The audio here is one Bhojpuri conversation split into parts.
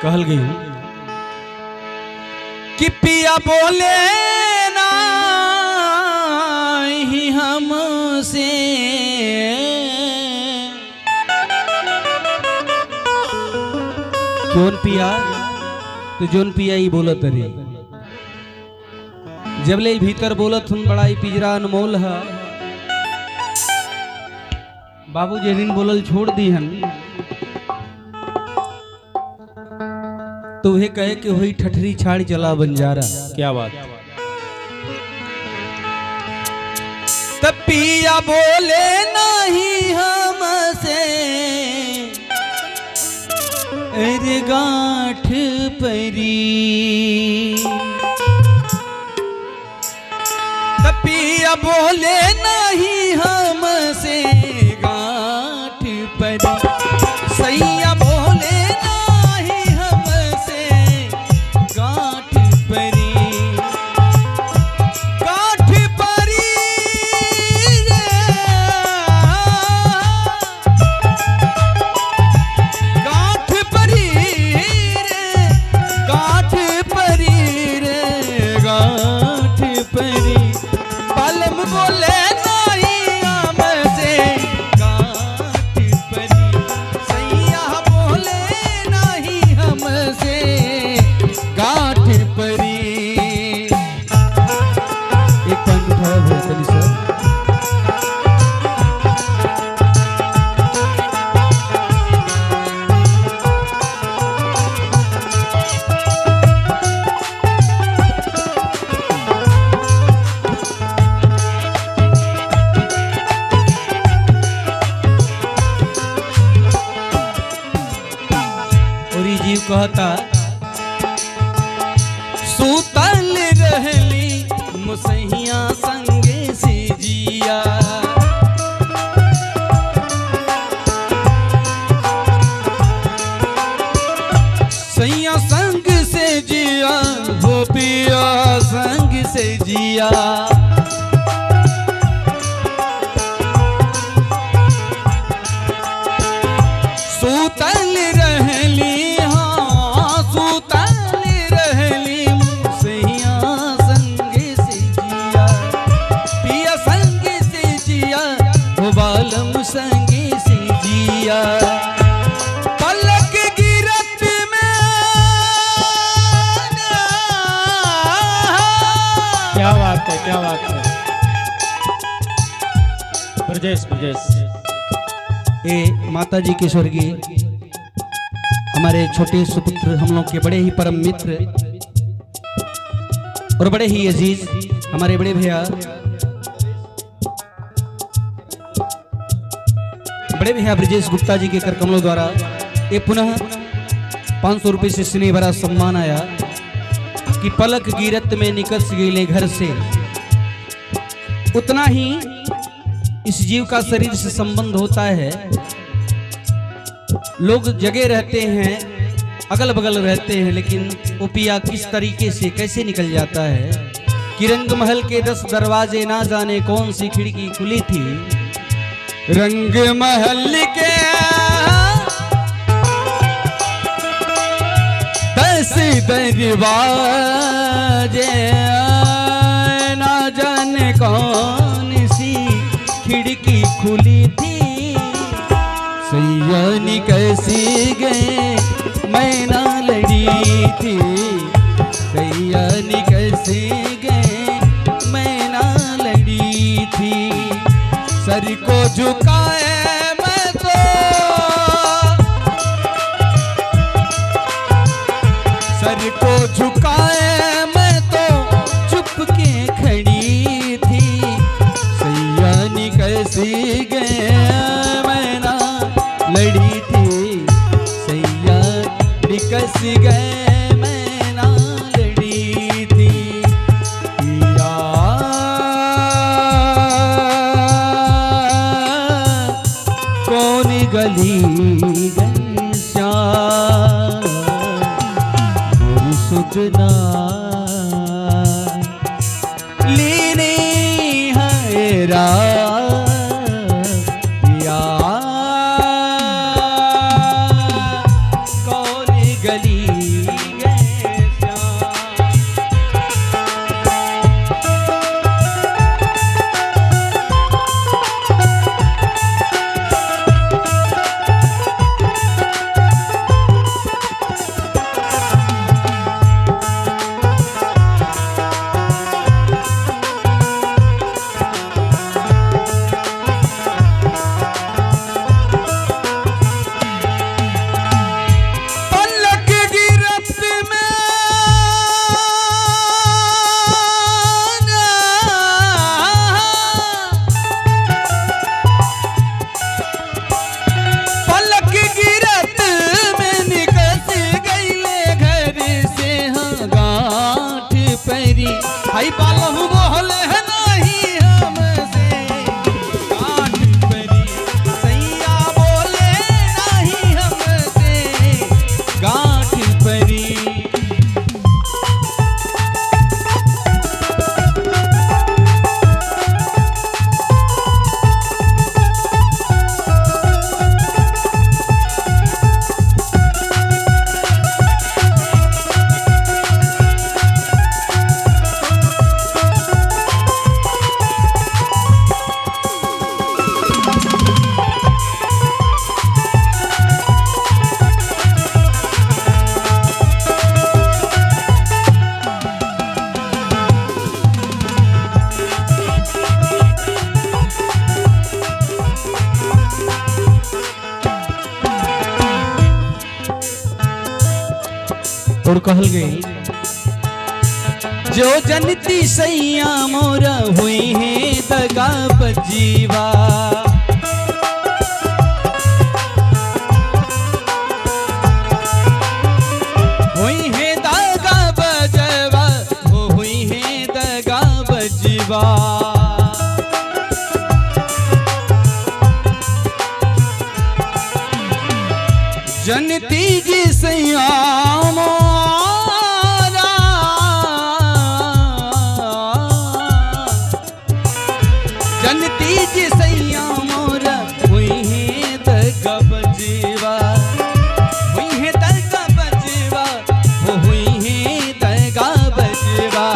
कहल गई कि पिया बोले ना ही हमसे कौन पिया तो जोन पिया ही बोलत रे जब ले भीतर बोलत हूं बड़ा ही पिजरा अनमोल है बाबू जे दिन बोलल छोड़ दी हन तो वह कहे कि हुई ठठरी छाड़ चला बंजारा। क्या बात। तब पिया बोले नहीं हमसे अरे गांठ परी तब पिया बोले नहीं हमसे गांठ परी सैया बोले नहीं हमसे गांठ परी गांठ परी रे गांठ परी रे गांठ परी रे गांठ परी पालम बोले कहता सुतल रहली मुसैया संगे से जिया सैया संग से जिया हो पिया संग से जिया सुतल रहली संगी से जिया पलक गिरत में क्या बात है क्या बात है। ब्रजेश ब्रजेश ए माता जी के स्वर्गीय हमारे छोटे सुपुत्र हम लोग के बड़े ही परम मित्र और बड़े ही अजीज हमारे बड़े भैया ब्रजेश गुप्ता जी के कर कमलों द्वारा ये पुनः 500 रुपये से स्नेह भरा सम्मान आया कि पलक गिरत में निकस गए घर से। उतना ही इस जीव का शरीर से संबंध होता है। लोग जगे रहते हैं अगल बगल रहते हैं लेकिन वो पिया किस तरीके से कैसे निकल जाता है कि रंग महल के 10 दरवाजे ना जाने कौन सी खिड़की खुली थी रंग महल के 10 दरवाजे ना जाने कौन सी खिड़की खुली थी सैयानी कैसी गए मैं ना लड़ी थी सैयानी कैसी गए मैं ना लड़ी थी सर को झुकाए मैं तो सर को झुकाए मैं तो चुप के खड़ी थी सैयानी कैसी गए मैं ना लड़ी थी सैयानी कैसी गए मैं ना लड़ी थी गली गली श्याम सुखना लीनी है कौन गली और कहल गई जो जनती सैया मोरा हुई है दगा बजीवा, हुई है दगा बजवा, वो हुई है दगा बजीवा। जनती जी सैया मोरा, जनती जी सैया मोरा हुई है दगा बजीवा, हुई है दगा बजीवा, वो हुई है दगा बजीवा।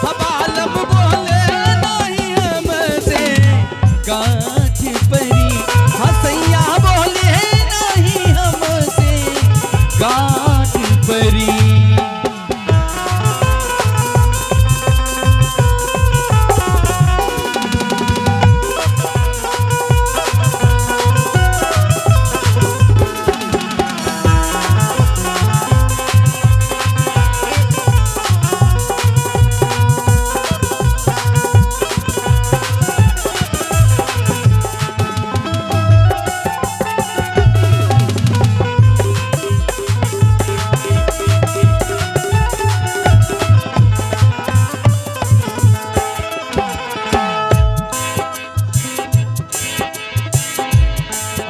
हबालम बोले नहीं हमसे गाठ परी, हसैया बोले नहीं हमसे गाठ परी।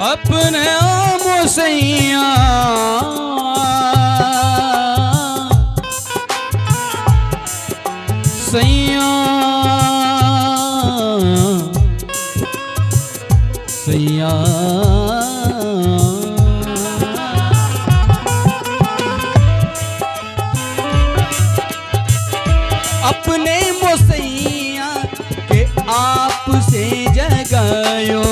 अपने आमों सैया सैया सैया अपने मोसैया के आप से जगायो,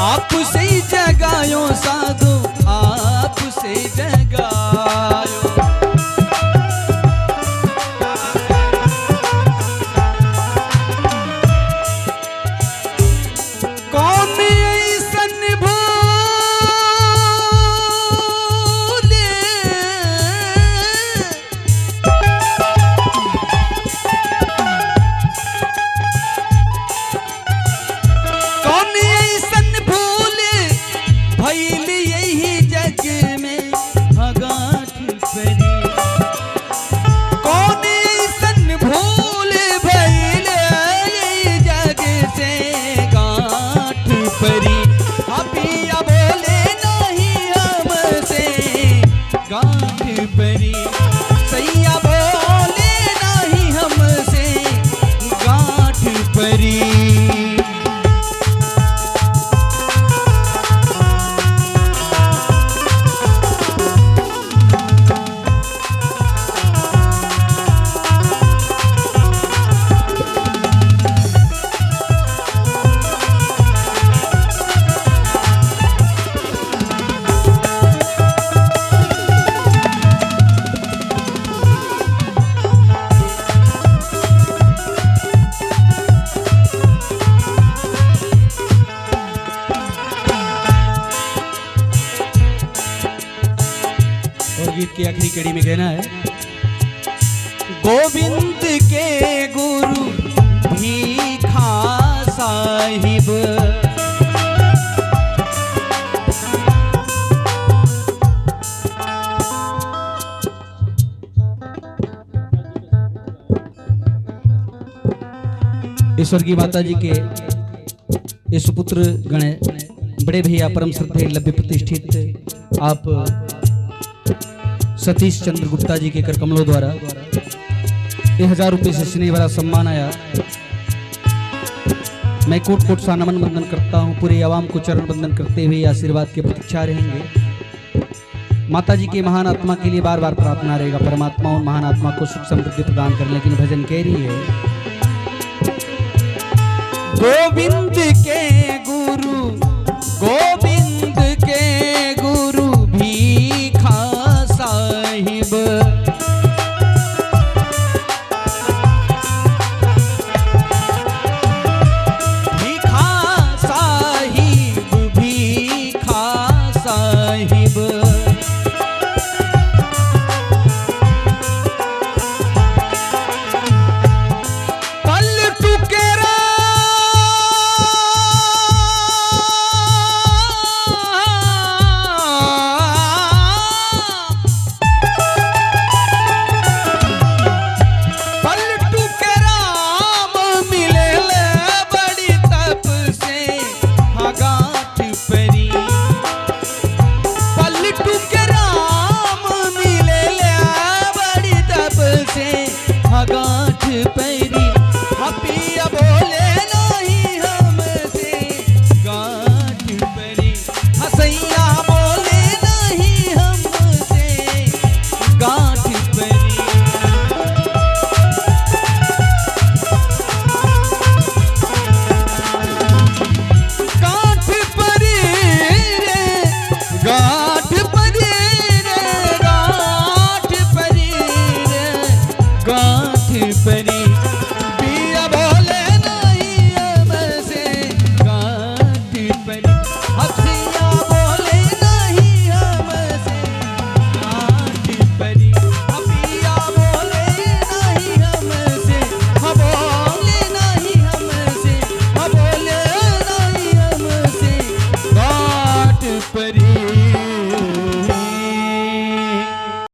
आप से जगायो साधु, आप से जगायो। कौन ऐसन भूले, कौन ऐसन भूले भइल यही जग में गाठ परी, कौन ऐसन भूल भइल यही जग से गाठ परी। अभिया बोले नहीं हमसे गाठ परी, सैया बोले नहीं हमसे गाठ परी। गीत की आखिरी कड़ी में कहना है, गोविंद के गुरु भीखा साहिब, ईश्वर की माता जी के ये सुपुत्र गण बड़े भैया परम श्रद्धेय लभ्य प्रतिष्ठित आप सतीश चंद्र गुप्ता जी के कर कमलों द्वारा 1000 रुपये से स्नेह भरा सम्मान आया। मैं कोट कोट सा नमन बंदन करता हूँ। पूरे आवाम को चरण बंदन करते हुए आशीर्वाद के प्रतीक्षा रहेंगे। माता जी के महान आत्मा के लिए बार बार प्रार्थना रहेगा, परमात्मा उन महान आत्मा को सुख समृद्धि प्रदान कर। लेकिन भजन कह रही है, गोविंद के गुरु, गोविंद के गुरु भीखा साहिब, गांठ पे